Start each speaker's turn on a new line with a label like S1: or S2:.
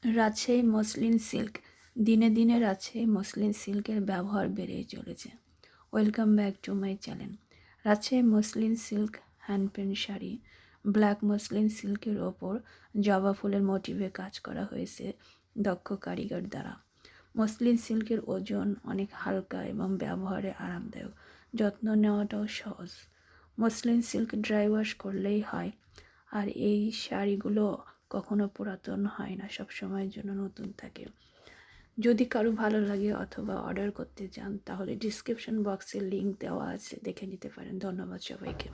S1: Rajshahi muslin silk. দিনে দিনে Rajshahi muslin সিল্কের ব্যবহার বেড়েই চলেছে। Welcome back to my channel. Rajshahi muslin silk hand print sari. Black muslin সিল্কের ওপর জবা ফুলের মোটিভে কাজ করা হয়েছে দক্ষ কারিগর দ্বারা। মসলিন সিল্কের ওজন অনেক হালকা এবং ব্যবহারে আরামদায়ক। যত্ন নেওয়াটাও সহজ। মসলিন সিল্ক ড্রাই ওয়াশ করলেই হয়। আর এই শাড়িগুলো কখনো পুরাতন হয় না, সব সময়ের জন্য নতুন থাকে। যদি কারো ভালো লাগে অথবা অর্ডার করতে চান তাহলে ডিসক্রিপশন বক্সে লিংক দেওয়া আছে, দেখে নিতে পারেন। ধন্যবাদ সবাইকে।